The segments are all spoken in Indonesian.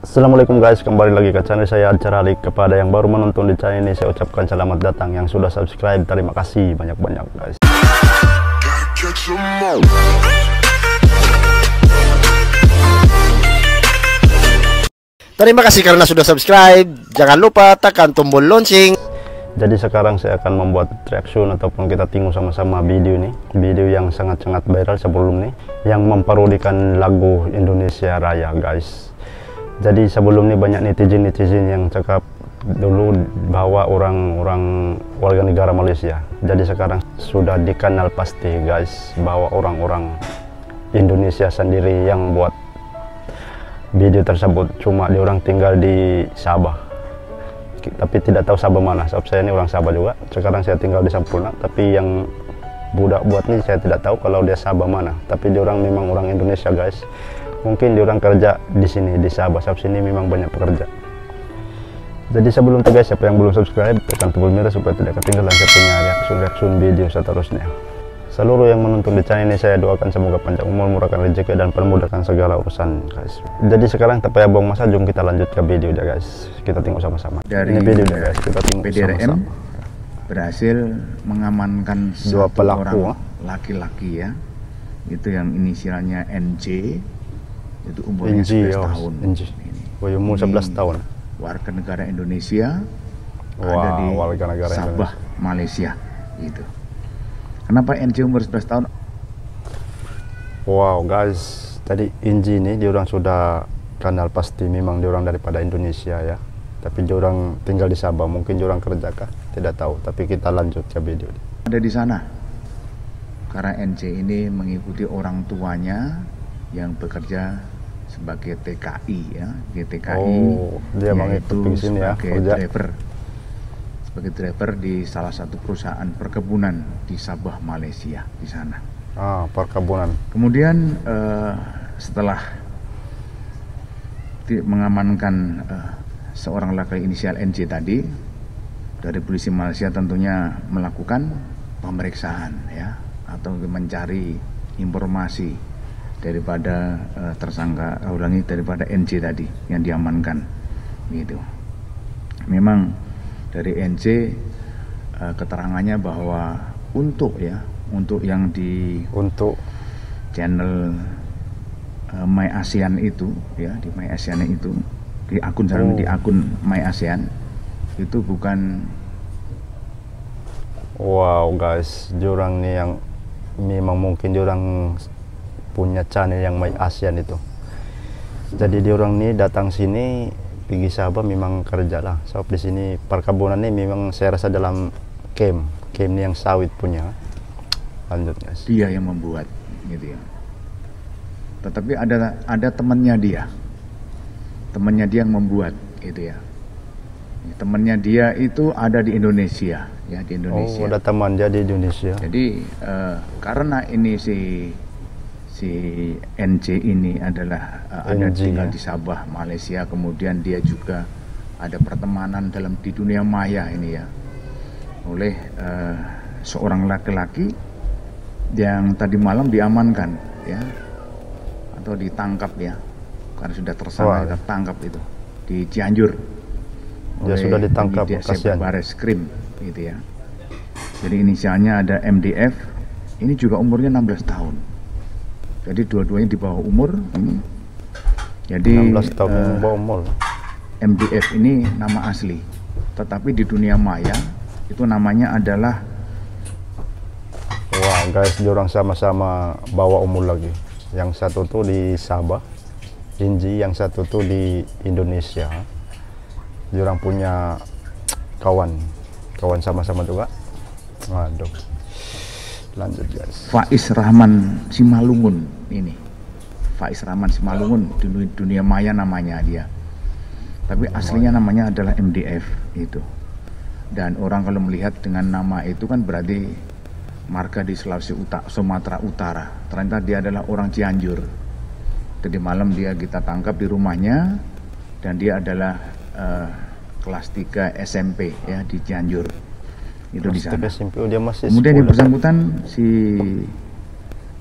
Assalamualaikum guys, kembali lagi ke channel saya Acaralik. Kepada yang baru menonton di channel ini, saya ucapkan selamat datang. Yang sudah subscribe, terima kasih banyak-banyak guys. Terima kasih karena sudah subscribe. Jangan lupa tekan tombol lonceng. Jadi sekarang saya akan membuat reaction ataupun kita tengok sama-sama video nih. Video yang sangat-sangat viral sebelum nih, yang memparodikan lagu Indonesia Raya guys. Jadi sebelum ini banyak netizen yang cakap dulu bahwa orang-orang warga negara Malaysia. Jadi sekarang sudah dikenal pasti guys bahwa orang-orang Indonesia sendiri yang buat video tersebut. Cuma diorang tinggal di Sabah, tapi tidak tahu Sabah mana. Sebab saya ini orang Sabah juga. Sekarang saya tinggal di Sampurna, tapi yang budak buat ini saya tidak tahu kalau dia Sabah mana. Tapi diorang memang orang Indonesia guys. Mungkin diorang kerja di sini di Sabah, sebab sini memang banyak pekerja. Jadi sebelum itu guys, siapa yang belum subscribe, tekan tombol merah supaya tidak ketinggalan satunya reaction video seterusnya. Seluruh yang menonton di channel ini saya doakan semoga panjang umur, murahkan rezeki dan permudahkan segala urusan guys. Jadi sekarang tanpa buang masa, jom kita lanjut ke video ya guys. Kita tengok sama-sama. Dari ini video ya guys, kita tengok PDRM sama-sama. berhasil mengamankan dua pelaku orang laki-laki ya. Itu yang inisialnya NJ. Itu umurnya 11 tahun. Umur 11 tahun. Warga negara Indonesia, wow, ada di warga negara Sabah, Indonesia. Malaysia. Gitu. Kenapa NJ umur 11 tahun? Wow guys, tadi NJ ini diorang sudah kenal pasti memang diorang daripada Indonesia ya. Tapi diorang tinggal di Sabah, mungkin diorang kerja kah? Tidak tahu. Tapi kita lanjut ke video. Ada di sana. Karena NJ ini mengikuti orang tuanya yang bekerja sebagai TKI ya, GTKI. Oh, dia yaitu sini ya, sebagai driver di salah satu perusahaan perkebunan di Sabah, Malaysia di sana. Ah, perkebunan. Kemudian setelah mengamankan seorang laki inisial NJ tadi, dari polisi Malaysia tentunya melakukan pemeriksaan ya, atau mencari informasi daripada tersangka daripada NJ tadi yang diamankan gitu. Memang dari NJ keterangannya bahwa untuk yang di channel My ASEAN itu ya, di My ASEAN itu di akun di akun My ASEAN itu bukan. Wow guys, diorang nih yang memang mungkin diorang punya channel yang My ASEAN itu. Jadi diorang nih datang sini pergi Sabah memang kerja lah. Sebab di sini perkebunan ini memang saya rasa dalam camp ini yang sawit punya. Lanjut guys. Dia yang membuat gitu ya. Tetapi ada temannya dia yang membuat gitu ya. Temannya dia itu ada di Indonesia ya, di Indonesia. Oh, ada teman dia di Indonesia. Jadi karena ini si NJ ini adalah ada tinggal di Sabah, Malaysia, kemudian dia juga ada pertemanan di dunia maya ini ya, oleh seorang laki-laki yang tadi malam diamankan ya, atau ditangkap ya, karena sudah tersangka tertangkap itu di Cianjur. Dia sudah ditangkap, kasihan. Bareskrim gitu ya. Jadi inisialnya ada MDF. Ini juga umurnya 16 tahun. Jadi dua-duanya di bawah umur. Jadi 16 tahun di bawah umur. MDF ini nama asli, tetapi di dunia maya itu namanya adalah. Wah guys, diorang sama-sama bawa umur lagi. Yang satu tuh di Sabah, Inji, yang satu tuh di Indonesia. Diorang punya kawan sama-sama juga. Waduh. Lanjut guys. Faiz Rahman Simalungun ini. Faiz Rahman Simalungun, di dunia maya namanya dia. Tapi aslinya namanya adalah MDF itu. Dan orang kalau melihat dengan nama itu kan berarti marga di Sumatera Utara. Ternyata dia adalah orang Cianjur. Tadi malam kita tangkap di rumahnya, dan dia adalah kelas 3 SMP ya di Cianjur. Itu di sana. Kemudian yang bersangkutan si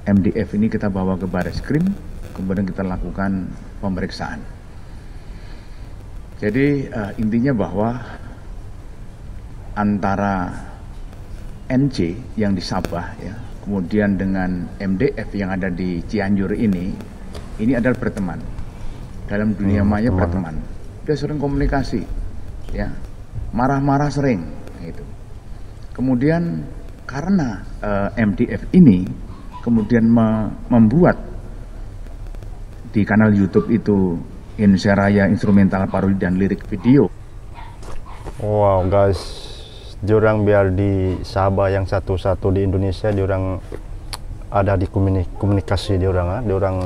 MDF ini kita bawa ke Bareskrim, kemudian kita lakukan pemeriksaan. Jadi intinya bahwa antara NC yang di Sabah ya, kemudian dengan MDF yang ada di Cianjur ini adalah berteman. Dalam dunia maya berteman. Dia sering komunikasi, ya, marah-marah sering, gitu. Kemudian karena MDF ini kemudian membuat di kanal YouTube itu Indonesia Raya instrumental parodi dan lirik video. Wow guys. Diorang biar di Sabah yang satu-satu di Indonesia, diorang ada di komunikasi diorang, diorang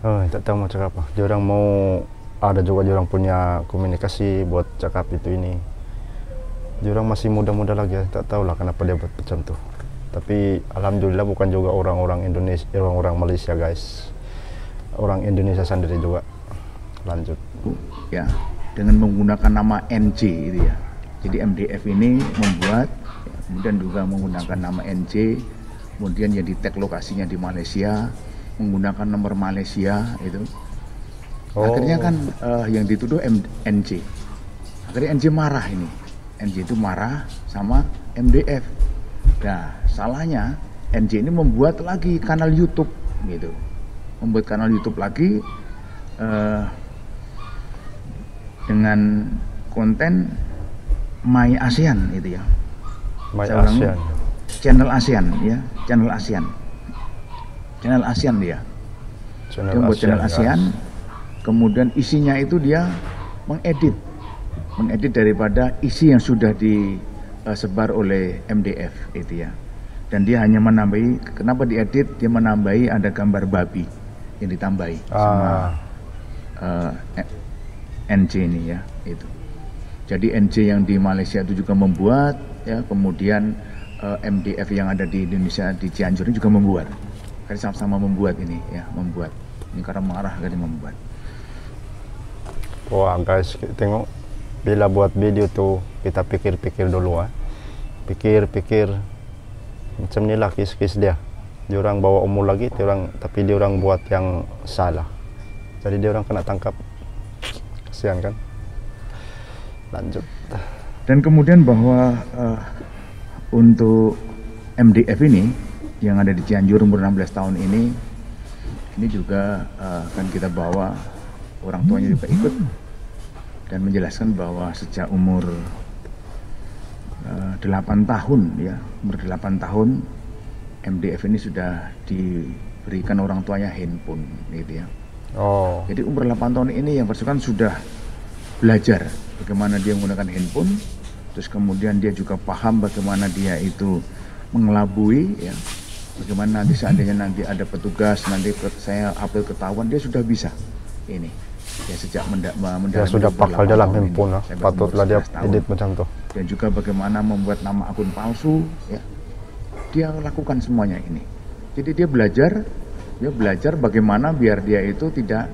tak tahu mau cakap apa. Diorang mau ada juga diorang punya komunikasi buat cakap itu ini. Diorang masih muda-muda lagi ya, tak tahu lah kenapa dia buat macam tuh. Tapi alhamdulillah bukan juga orang-orang Indonesia, orang-orang Malaysia guys, orang Indonesia sendiri juga. Lanjut. Ya. Dengan menggunakan nama NC itu ya. Jadi MDF ini membuat, ya, kemudian juga menggunakan nama NC, kemudian yang di tag lokasinya di Malaysia, menggunakan nomor Malaysia itu. Akhirnya kan yang dituduh NC. Akhirnya NC marah ini. NC itu marah sama MDF. Nah, salahnya NC ini membuat lagi kanal YouTube gitu. Membuat kanal YouTube lagi dengan konten My ASEAN itu ya. My ASEAN. Channel ASEAN ya, channel ASEAN. Channel ASEAN dia. Dia buat channel ASEAN. Kemudian isinya itu dia mengedit daripada isi yang sudah disebar oleh MDF itu ya. Dan dia hanya menambahi, kenapa diedit? Dia menambahi ada gambar babi yang ditambahi sama NC ini ya itu. Jadi NC yang di Malaysia itu juga membuat ya, kemudian MDF yang ada di Indonesia di Cianjur ini juga membuat. Kan sama-sama membuat ini ya, membuat. Ini karena marah kan membuat. Wah guys, tengok bila buat video tuh kita pikir-pikir dulu Pikir-pikir macam ni lah kis-kis dia. Diorang bawa umur lagi, tapi diorang buat yang salah. Jadi diorang kena tangkap. Kasihan kan. Lanjut. Dan kemudian bahwa untuk MDF ini yang ada di Cianjur umur 16 tahun ini juga akan kita bawa orang tuanya juga ikut dan menjelaskan bahwa sejak umur 8 tahun ya, umur 8 tahun MDF ini sudah diberikan orang tuanya handphone gitu ya. Jadi umur 8 tahun ini yang bersangkutan sudah belajar bagaimana dia menggunakan handphone, terus kemudian dia juga paham bagaimana dia itu mengelabui ya, bagaimana nanti seandainya nanti ada petugas, nanti saya apel ketahuan, dia sudah bisa ini ya sejak dia sudah pakal dalam handphone lah, patutlah dia edit macam tuh. Dan juga bagaimana membuat nama akun palsu ya, dia lakukan semuanya ini. Jadi dia belajar bagaimana biar dia itu tidak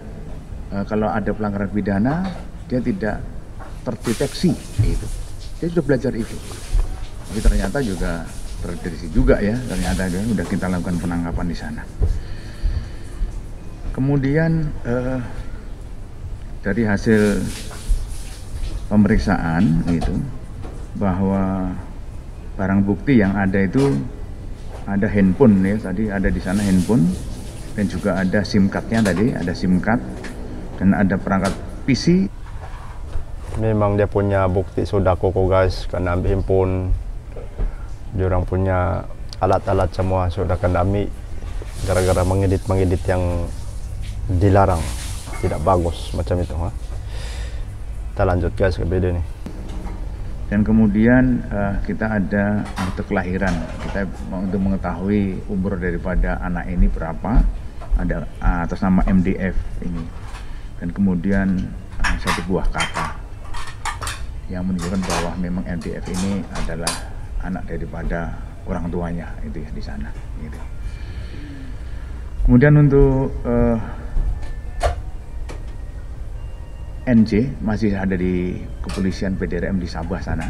kalau ada pelanggaran pidana dia tidak terdeteksi itu. Dia sudah belajar itu. Tapi ternyata juga terdeteksi juga ya, ternyata sudah kita lakukan penangkapan di sana. Kemudian dari hasil pemeriksaan itu bahwa barang bukti yang ada itu ada handphone ya, tadi ada di sana handphone dan juga ada SIM card-nya tadi, ada SIM card dan ada perangkat PC. Memang dia punya bukti sudah kokoh guys, karena ambil handphone, diorang punya alat-alat semua sudah kena ambil gara-gara mengedit yang dilarang, tidak bagus macam itu. Kita lanjut guys ke video ini. Dan kemudian kita ada akte kelahiran, kita untuk mengetahui umur daripada anak ini berapa, ada atas nama MDF ini. Dan kemudian satu buah kata yang menunjukkan bahwa memang MDF ini adalah anak daripada orang tuanya itu ya di sana. Gitu. Kemudian untuk NC masih ada di kepolisian PDRM di Sabah sana,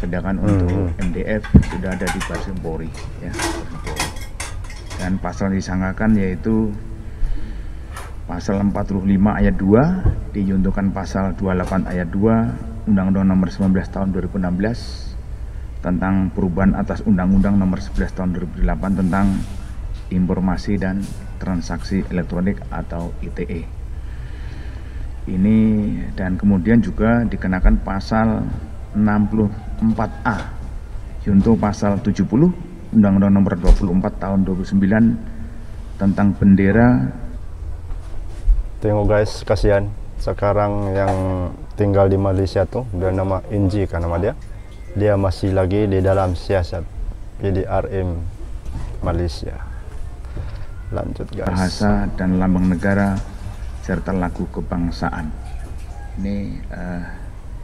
sedangkan untuk MDF sudah ada di Baris Krim Polri ya. Dan pasal disangkakan yaitu pasal 45 ayat 2 diuntukkan pasal 28 ayat 2 Undang-Undang Nomor 19 Tahun 2016 tentang perubahan atas Undang-Undang Nomor 11 Tahun 2008 tentang Informasi dan Transaksi Elektronik atau ITE. Ini dan kemudian juga dikenakan pasal 64A junto pasal 70 Undang-Undang Nomor 24 Tahun 2009 tentang bendera. Tengok guys, kasihan sekarang yang tinggal di Malaysia tuh bernama Inji kan nama dia masih lagi di dalam siasat PDRM Malaysia. Lanjut guys. Bahasa dan lambang negara serta lagu kebangsaan ini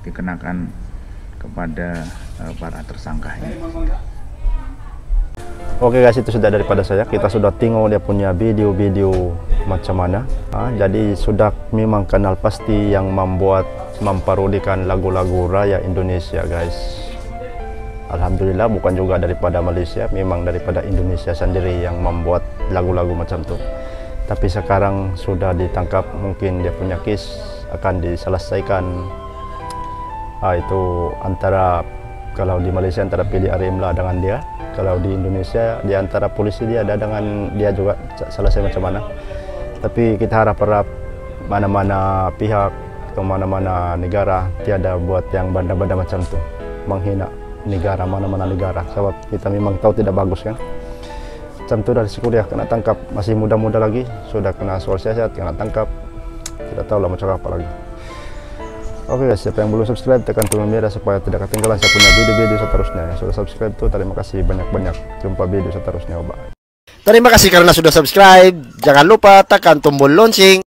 dikenakan kepada para tersangka ini. Oke guys, itu sudah daripada saya. Kita sudah tengok dia punya video-video macam mana. Jadi sudah memang kenal pasti yang memparodikan lagu-lagu raya Indonesia guys. Alhamdulillah bukan juga daripada Malaysia, memang daripada Indonesia sendiri yang membuat lagu-lagu macam itu. Tapi sekarang sudah ditangkap, mungkin dia punya kes akan diselesaikan. Itu antara, kalau di Malaysia antara PDRM lah dengan dia. Kalau di Indonesia di antara polisi dia ada dengan dia juga selesai macam mana. Tapi kita harap mana-mana pihak atau mana-mana negara tiada buat yang benda-benda macam tu, menghina negara mana-mana negara. Sebab kita memang tahu tidak bagus kan. Macam tu dari kuliah kena tangkap, masih muda-muda lagi sudah kena soal siasat, kena tangkap. Tidak tahu lah macam apa lagi. Oke guys, siapa yang belum subscribe tekan tombol merah supaya tidak ketinggalan saya punya video-video seterusnya. Yang sudah subscribe tuh terima kasih banyak-banyak. Jumpa video seterusnya, bye. Terima kasih karena sudah subscribe. Jangan lupa tekan tombol lonceng.